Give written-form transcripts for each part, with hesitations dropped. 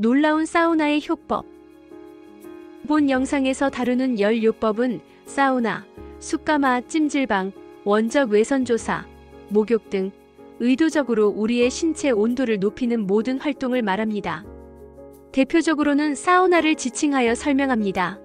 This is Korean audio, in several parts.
놀라운 사우나의 효법. 본 영상에서 다루는 열 요법은 사우나, 숯가마, 찜질방, 원적 외선조사, 목욕 등 의도적으로 우리의 신체 온도를 높이는 모든 활동을 말합니다. 대표적으로는 사우나를 지칭하여 설명합니다.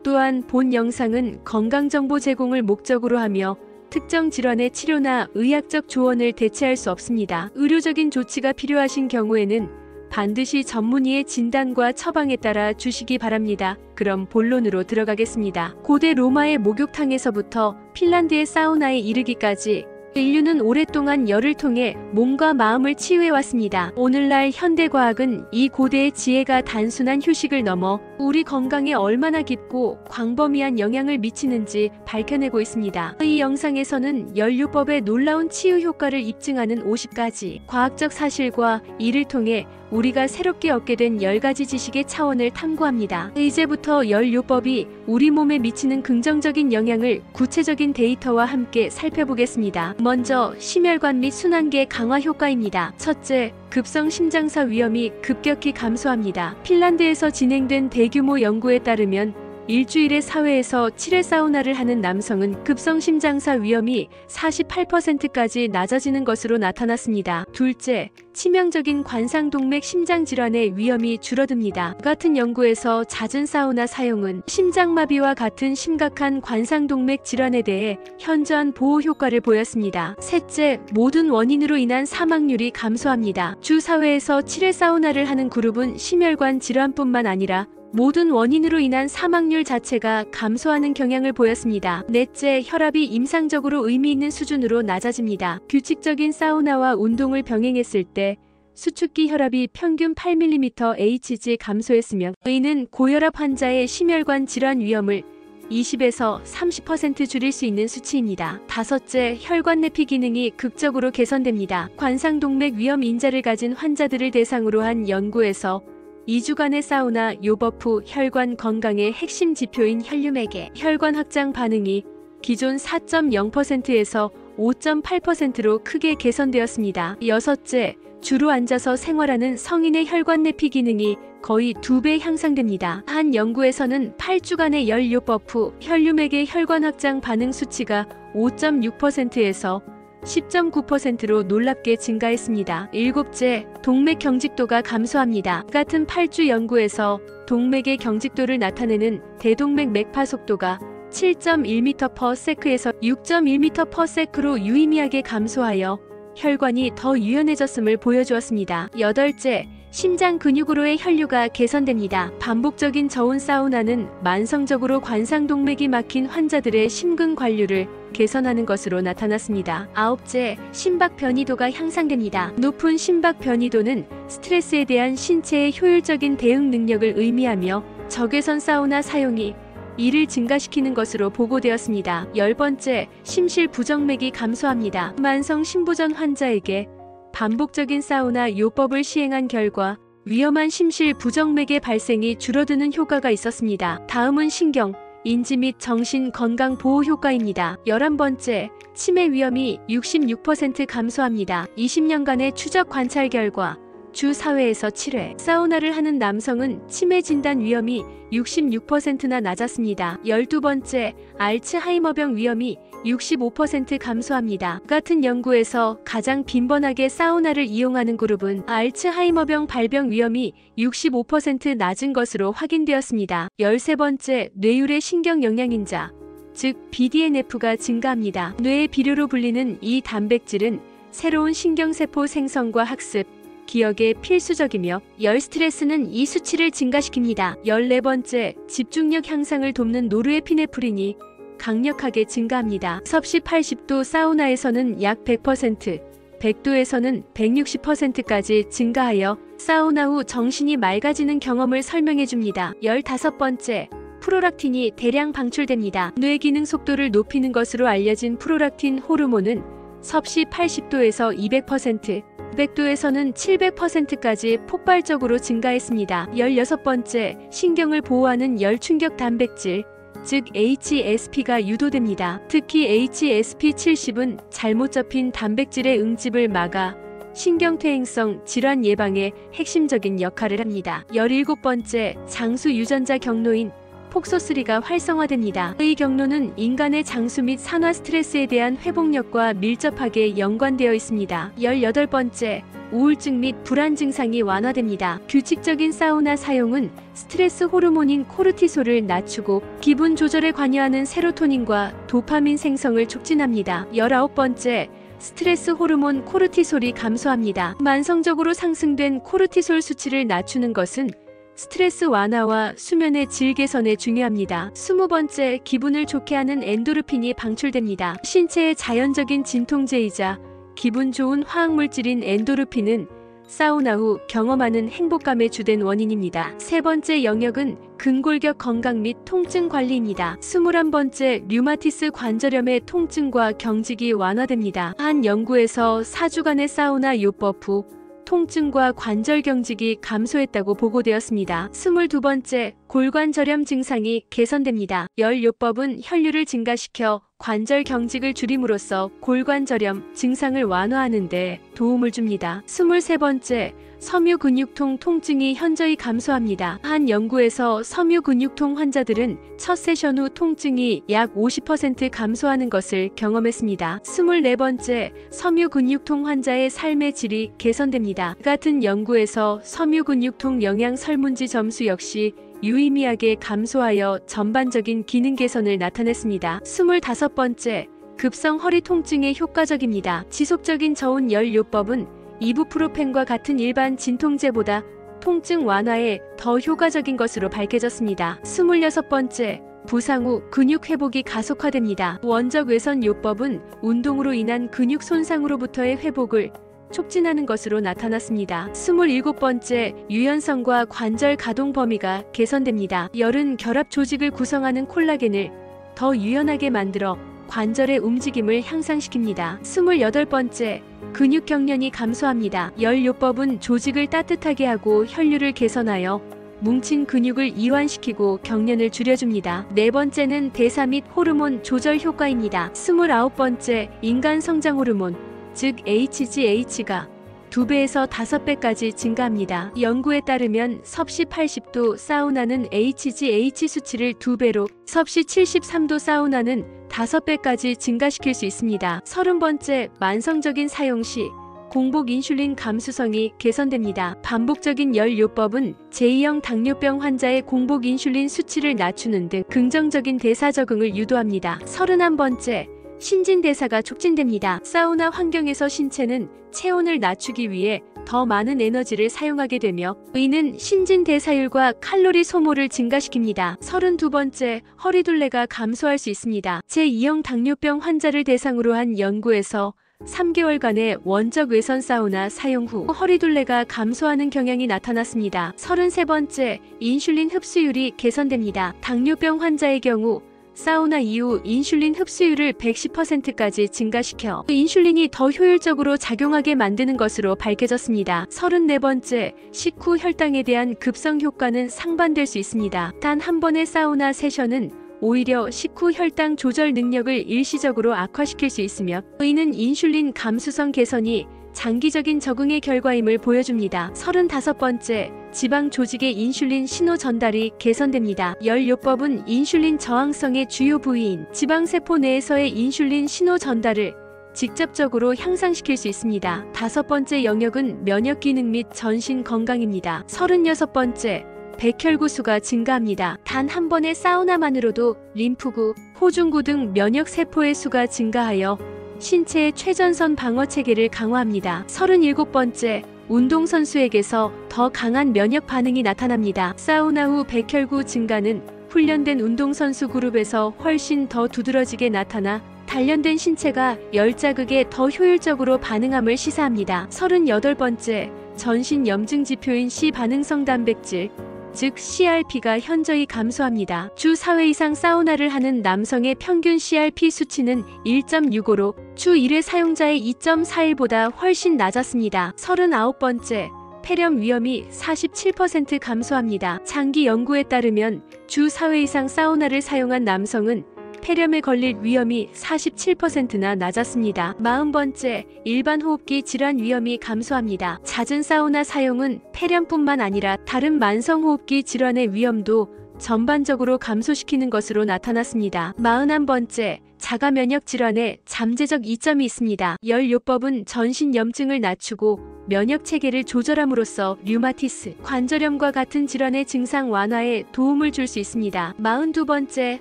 또한 본 영상은 건강정보 제공을 목적으로 하며 특정 질환의 치료나 의학적 조언을 대체할 수 없습니다. 의료적인 조치가 필요하신 경우에는 반드시 전문의의 진단과 처방에 따라 주시기 바랍니다. 그럼 본론으로 들어가겠습니다. 고대 로마의 목욕탕에서부터 핀란드의 사우나에 이르기까지 인류는 오랫동안 열을 통해 몸과 마음을 치유해왔습니다. 오늘날 현대과학은 이 고대의 지혜가 단순한 휴식을 넘어 우리 건강에 얼마나 깊고 광범위한 영향을 미치는지 밝혀내고 있습니다. 이 영상에서는 열요법의 놀라운 치유 효과를 입증하는 50가지 과학적 사실과 이를 통해 우리가 새롭게 얻게 된 10가지 지식의 차원을 탐구합니다. 이제부터 열요법이 우리 몸에 미치는 긍정적인 영향을 구체적인 데이터와 함께 살펴보겠습니다. 먼저 심혈관 및 순환계 강화 효과입니다. 첫째, 급성 심장사 위험이 급격히 감소합니다. 핀란드에서 진행된 대규모 연구에 따르면 일주일에 4회에서 7회 사우나를 하는 남성은 급성 심장사 위험이 48%까지 낮아지는 것으로 나타났습니다. 둘째, 치명적인 관상동맥 심장질환의 위험이 줄어듭니다. 같은 연구에서 잦은 사우나 사용은 심장마비와 같은 심각한 관상동맥 질환에 대해 현저한 보호 효과를 보였습니다. 셋째, 모든 원인으로 인한 사망률이 감소합니다. 주 4회에서 7회 사우나를 하는 그룹은 심혈관 질환뿐만 아니라 모든 원인으로 인한 사망률 자체가 감소하는 경향을 보였습니다. 넷째, 혈압이 임상적으로 의미 있는 수준으로 낮아집니다. 규칙적인 사우나와 운동을 병행했을 때 수축기 혈압이 평균 8mmHg 감소했으며 이는 고혈압 환자의 심혈관 질환 위험을 20에서 30% 줄일 수 있는 수치입니다. 다섯째, 혈관 내피 기능이 극적으로 개선됩니다. 관상동맥 위험 인자를 가진 환자들을 대상으로 한 연구에서 2주간의 사우나 요법 후 혈관 건강의 핵심 지표인 혈륨액의 혈관 확장 반응이 기존 4.0%에서 5.8%로 크게 개선되었습니다. 여섯째, 주로 앉아서 생활하는 성인의 혈관 내피 기능이 거의 2배 향상됩니다. 한 연구에서는 8주간의 열 요법 후 혈륨액의 혈관 확장 반응 수치가 5.6%에서 10.9%로 놀랍게 증가했습니다. 일곱째, 동맥 경직도가 감소합니다. 같은 8주 연구에서 동맥의 경직도를 나타내는 대동맥 맥파 속도가 7.1m/s에서 6.1m/s로 유의미하게 감소하여 혈관이 더 유연해졌음을 보여주었습니다. 여덟째, 심장 근육으로의 혈류가 개선됩니다. 반복적인 저온 사우나는 만성적으로 관상동맥이 막힌 환자들의 심근 관류를 개선하는 것으로 나타났습니다. 아홉째, 심박 변이도가 향상됩니다. 높은 심박 변이도는 스트레스에 대한 신체의 효율적인 대응 능력을 의미하며 적외선 사우나 사용이 이를 증가시키는 것으로 보고되었습니다. 열 번째, 심실 부정맥이 감소합니다. 만성 심부전 환자에게 반복적인 사우나 요법을 시행한 결과 위험한 심실 부정맥의 발생이 줄어드는 효과가 있었습니다. 다음은 신경, 인지 및 정신 건강 보호 효과입니다. 11번째, 치매 위험이 66% 감소합니다. 20년간의 추적 관찰 결과 주 4회에서 7회 사우나를 하는 남성은 치매 진단 위험이 66%나 낮았습니다. 12번째, 알츠하이머병 위험이 65% 감소합니다. 같은 연구에서 가장 빈번하게 사우나를 이용하는 그룹은 알츠하이머병 발병 위험이 65% 낮은 것으로 확인되었습니다. 13번째, 뇌율의 신경 영양인자, 즉 BDNF가 증가합니다. 뇌의 비료로 불리는 이 단백질은 새로운 신경세포 생성과 학습, 기억에 필수적이며 열 스트레스는 이 수치를 증가시킵니다. 14번째, 집중력 향상을 돕는 노르에피네프린이 강력하게 증가합니다. 섭씨 80도 사우나에서는 약 100%, 100도에서는 160%까지 증가하여 사우나 후 정신이 맑아지는 경험을 설명해줍니다. 15번째, 프로락틴이 대량 방출됩니다. 뇌 기능 속도를 높이는 것으로 알려진 프로락틴 호르몬은 섭씨 80도에서 200%, 100도에서는 700%까지 폭발적으로 증가했습니다. 16번째, 신경을 보호하는 열충격 단백질, 즉 HSP가 유도됩니다. 특히 HSP70은 잘못 접힌 단백질의 응집을 막아 신경퇴행성 질환 예방에 핵심적인 역할을 합니다. 17번째, 장수 유전자 경로인 폭소3가 활성화됩니다. 이 경로는 인간의 장수 및 산화 스트레스에 대한 회복력과 밀접하게 연관되어 있습니다. 18번째, 우울증 및 불안 증상이 완화됩니다. 규칙적인 사우나 사용은 스트레스 호르몬인 코르티솔을 낮추고 기분 조절에 관여하는 세로토닌과 도파민 생성을 촉진합니다. 19번째, 스트레스 호르몬 코르티솔이 감소합니다. 만성적으로 상승된 코르티솔 수치를 낮추는 것은 스트레스 완화와 수면의 질 개선에 중요합니다. 20번째, 기분을 좋게 하는 엔도르핀이 방출됩니다. 신체의 자연적인 진통제이자 기분 좋은 화학물질인 엔도르핀은 사우나 후 경험하는 행복감의 주된 원인입니다. 세 번째 영역은 근골격 건강 및 통증 관리입니다. 21번째, 류마티스 관절염의 통증과 경직이 완화됩니다. 한 연구에서 4주간의 사우나 요법 후 통증과 관절 경직이 감소했다고 보고되었습니다. 22번째, 골관 저렴 증상이 개선됩니다. 열 요법은 혈류를 증가시켜 관절 경직을 줄임으로써 골관 저렴 증상을 완화하는 데 도움을 줍니다. 23번째, 섬유 근육통 통증이 현저히 감소합니다. 한 연구에서 섬유 근육통 환자들은 첫 세션 후 통증이 약 50% 감소하는 것을 경험했습니다. 24번째, 섬유 근육통 환자의 삶의 질이 개선됩니다. 같은 연구에서 섬유 근육통 영양 설문지 점수 역시 유의미하게 감소하여 전반적인 기능 개선을 나타냈습니다. 25번째, 급성 허리 통증에 효과적입니다. 지속적인 저온 열 요법은 이부프로펜과 같은 일반 진통제보다 통증 완화에 더 효과적인 것으로 밝혀졌습니다. 26번째, 부상 후 근육 회복이 가속화됩니다. 원적 외선 요법은 운동으로 인한 근육 손상으로부터의 회복을 촉진하는 것으로 나타났습니다. 27번째, 유연성과 관절 가동 범위가 개선됩니다. 열은 결합 조직을 구성하는 콜라겐을 더 유연하게 만들어 관절의 움직임을 향상시킵니다. 28번째, 근육 경련이 감소합니다. 열 요법은 조직을 따뜻하게 하고 혈류를 개선하여 뭉친 근육을 이완시키고 경련을 줄여줍니다. 네 번째는 대사 및 호르몬 조절 효과입니다. 29번째, 인간 성장 호르몬, 즉 HGH가 2배에서 5배까지 증가합니다. 연구에 따르면 섭씨 80도 사우나는 HGH 수치를 2배로, 섭씨 73도 사우나는 5배까지 증가시킬 수 있습니다. 30번째, 만성적인 사용 시 공복 인슐린 감수성이 개선됩니다. 반복적인 열 요법은 제2형 당뇨병 환자의 공복 인슐린 수치를 낮추는 등 긍정적인 대사 적응을 유도합니다. 31번째, 신진대사가 촉진됩니다. 사우나 환경에서 신체는 체온을 낮추기 위해 더 많은 에너지를 사용하게 되며 이는 신진대사율과 칼로리 소모를 증가시킵니다. 32번째, 허리둘레가 감소할 수 있습니다. 제2형 당뇨병 환자를 대상으로 한 연구에서 3개월간의 원적 외선 사우나 사용 후 허리둘레가 감소하는 경향이 나타났습니다. 33번째, 인슐린 흡수율이 개선됩니다. 당뇨병 환자의 경우 사우나 이후 인슐린 흡수율을 110%까지 증가시켜 인슐린이 더 효율적으로 작용하게 만드는 것으로 밝혀졌습니다. 34번째, 식후 혈당에 대한 급성 효과는 상반될 수 있습니다. 단 한 번의 사우나 세션은 오히려 식후 혈당 조절 능력을 일시적으로 악화시킬 수 있으며 이는 인슐린 감수성 개선이 장기적인 적응의 결과임을 보여줍니다. 35번째, 지방 조직의 인슐린 신호 전달이 개선됩니다. 열 요법은 인슐린 저항성의 주요 부위인 지방세포 내에서의 인슐린 신호 전달을 직접적으로 향상시킬 수 있습니다. 5번째 영역은 면역 기능 및 전신 건강입니다. 36번째, 백혈구 수가 증가합니다. 단 한 번의 사우나만으로도 림프구, 호중구 등 면역 세포의 수가 증가하여 신체의 최전선 방어 체계를 강화합니다. 37번째, 운동선수에게서 더 강한 면역 반응이 나타납니다. 사우나 후 백혈구 증가는 훈련된 운동선수 그룹에서 훨씬 더 두드러지게 나타나 단련된 신체가 열 자극에 더 효율적으로 반응함을 시사합니다. 38번째, 전신 염증 지표인 C 반응성 단백질, 즉 CRP가 현저히 감소합니다. 주 4회 이상 사우나를 하는 남성의 평균 CRP 수치는 1.65로 주 1회 사용자의 2.41보다 훨씬 낮았습니다. 39번째, 폐렴 위험이 47% 감소합니다. 장기 연구에 따르면 주 4회 이상 사우나를 사용한 남성은 폐렴에 걸릴 위험이 47%나 낮았습니다. 40번째, 일반 호흡기 질환 위험이 감소합니다. 잦은 사우나 사용은 폐렴뿐만 아니라 다른 만성호흡기 질환의 위험도 전반적으로 감소시키는 것으로 나타났습니다. 41번째, 자가 면역 질환에 잠재적 이점이 있습니다. 열요법은 전신 염증을 낮추고 면역 체계를 조절함으로써 류마티스, 관절염과 같은 질환의 증상 완화에 도움을 줄 수 있습니다. 42번째,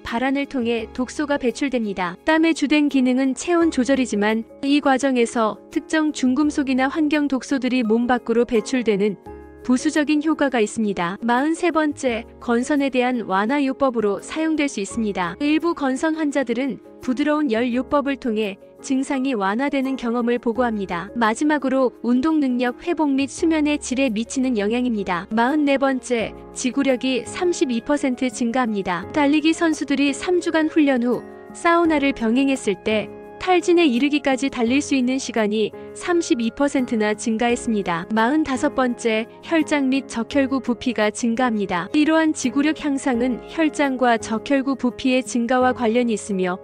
발안을 통해 독소가 배출됩니다. 땀의 주된 기능은 체온 조절이지만 이 과정에서 특정 중금속이나 환경 독소들이 몸 밖으로 배출되는 부수적인 효과가 있습니다. 43번째, 건선에 대한 완화요법으로 사용될 수 있습니다. 일부 건선 환자들은 부드러운 열요법을 통해 증상이 완화되는 경험을 보고합니다. 마지막으로 운동 능력 회복 및 수면의 질에 미치는 영향입니다. 44번째, 지구력이 32% 증가합니다. 달리기 선수들이 3주간 훈련 후 사우나를 병행했을 때 탈진에 이르기까지 달릴 수 있는 시간이 32%나 증가했습니다. 45번째, 혈장 및 적혈구 부피가 증가합니다. 이러한 지구력 향상은 혈장과 적혈구 부피의 증가와 관련이 있으며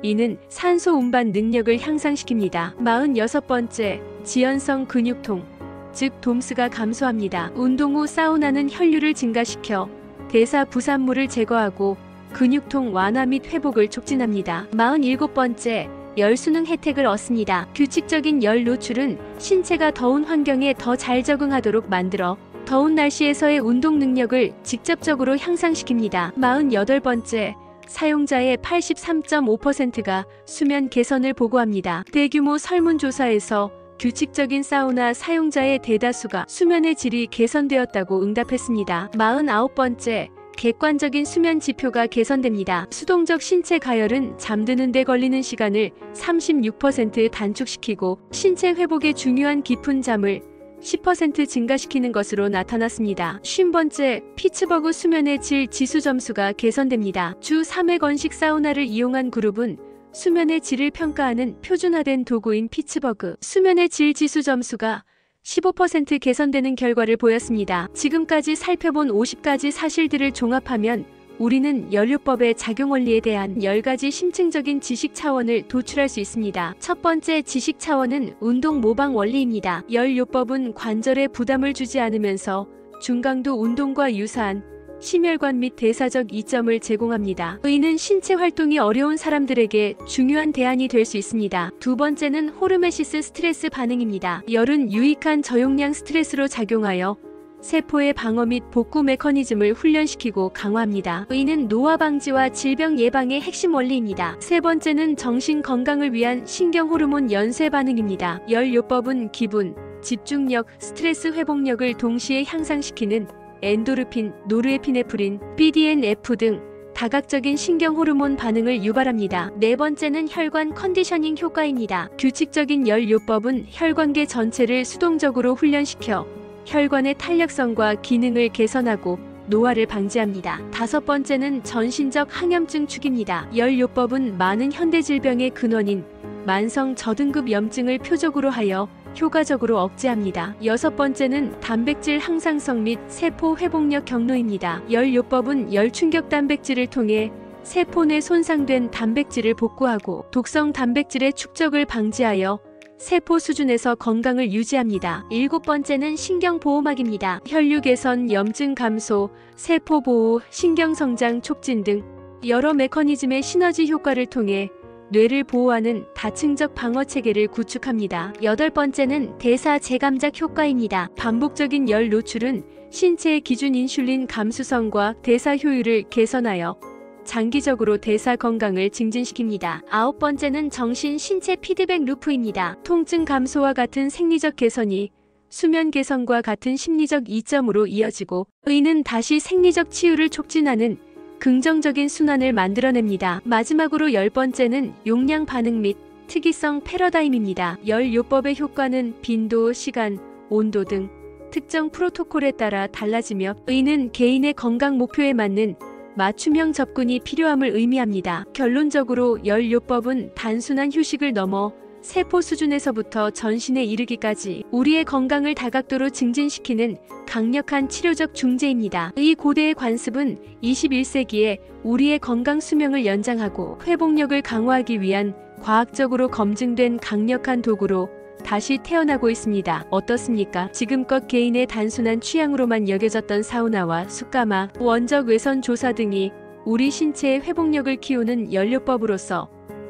이는 산소 운반 능력을 향상시킵니다. 46번째, 지연성 근육통, 즉 돔스가 감소합니다. 운동 후 사우나는 혈류를 증가시켜 대사 부산물을 제거하고 근육통 완화 및 회복을 촉진합니다. 47번째, 열 수능 혜택을 얻습니다. 규칙적인 열 노출은 신체가 더운 환경에 더 잘 적응하도록 만들어 더운 날씨에서의 운동 능력을 직접적으로 향상시킵니다. 48번째, 사용자의 83.5%가 수면 개선을 보고합니다. 대규모 설문조사에서 규칙적인 사우나 사용자의 대다수가 수면의 질이 개선되었다고 응답했습니다. 49번째, 객관적인 수면 지표가 개선됩니다. 수동적 신체 가열은 잠드는 데 걸리는 시간을 36% 단축시키고 신체 회복에 중요한 깊은 잠을 10% 증가시키는 것으로 나타났습니다. 50번째, 피츠버그 수면의 질 지수 점수가 개선됩니다. 주 3회 건식 사우나를 이용한 그룹은 수면의 질을 평가하는 표준화된 도구인 피츠버그 수면의 질 지수 점수가 15% 개선되는 결과를 보였습니다. 지금까지 살펴본 50가지 사실들을 종합하면 우리는 열요법의 작용 원리에 대한 10가지 심층적인 지식 차원을 도출할 수 있습니다. 첫 번째 지식 차원은 운동 모방 원리입니다. 열요법은 관절에 부담을 주지 않으면서 중강도 운동과 유사한 심혈관 및 대사적 이점을 제공합니다. 이는 신체 활동이 어려운 사람들에게 중요한 대안이 될 수 있습니다. 두 번째는 호르메시스 스트레스 반응입니다. 열은 유익한 저용량 스트레스로 작용하여 세포의 방어 및 복구 메커니즘을 훈련시키고 강화합니다. 이는 노화 방지와 질병 예방의 핵심 원리입니다. 세 번째는 정신 건강을 위한 신경 호르몬 연쇄 반응입니다. 열요법은 기분, 집중력, 스트레스 회복력을 동시에 향상시키는 엔도르핀, 노르에피네프린, BDNF 등 다각적인 신경 호르몬 반응을 유발합니다. 네 번째는 혈관 컨디셔닝 효과입니다. 규칙적인 열요법은 혈관계 전체를 수동적으로 훈련시켜 혈관의 탄력성과 기능을 개선하고 노화를 방지합니다. 다섯 번째는 전신적 항염증 축입니다. 열요법은 많은 현대 질병의 근원인 만성 저등급 염증을 표적으로 하여 효과적으로 억제합니다. 여섯 번째는 단백질 항상성 및 세포 회복력 경로입니다. 열요법은 열충격 단백질을 통해 세포 내 손상된 단백질을 복구하고 독성 단백질의 축적을 방지하여 세포 수준에서 건강을 유지합니다. 일곱 번째는 신경보호막입니다. 혈류 개선, 염증 감소, 세포 보호, 신경성장 촉진 등 여러 메커니즘의 시너지 효과를 통해 뇌를 보호하는 다층적 방어 체계를 구축합니다. 여덟 번째는 대사 재감작 효과입니다. 반복적인 열 노출은 신체의 기준 인슐린 감수성과 대사 효율을 개선하여 장기적으로 대사 건강을 증진시킵니다. 아홉 번째는 정신 신체 피드백 루프입니다. 통증 감소와 같은 생리적 개선이 수면 개선과 같은 심리적 이점으로 이어지고 이는 다시 생리적 치유를 촉진하는 긍정적인 순환을 만들어냅니다. 마지막으로 열 번째는 용량 반응 및 특이성 패러다임입니다. 열요법의 효과는 빈도, 시간, 온도 등 특정 프로토콜에 따라 달라지며 이는 개인의 건강 목표에 맞는 맞춤형 접근이 필요함을 의미합니다. 결론적으로 열요법은 단순한 휴식을 넘어 세포 수준에서부터 전신에 이르기까지 우리의 건강을 다각도로 증진시키는 강력한 치료적 중재입니다. 이 고대의 관습은 21세기에 우리의 건강 수명을 연장하고 회복력을 강화하기 위한 과학적으로 검증된 강력한 도구로 다시 태어나고 있습니다. 어떻습니까? 지금껏 개인의 단순한 취향으로만 여겨졌던 사우나와 숯가마, 원적 외선 조사 등이 우리 신체의 회복력을 키우는 연료법으로서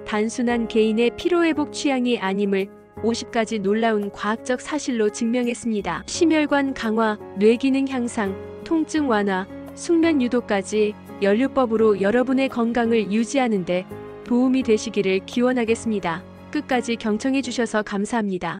단순한 개인의 피로회복 취향이 아님을 50가지 놀라운 과학적 사실로 증명했습니다. 심혈관 강화, 뇌기능 향상, 통증 완화, 숙면 유도까지 연료법으로 여러분의 건강을 유지하는 데 도움이 되시기를 기원하겠습니다. 끝까지 경청해 주셔서 감사합니다.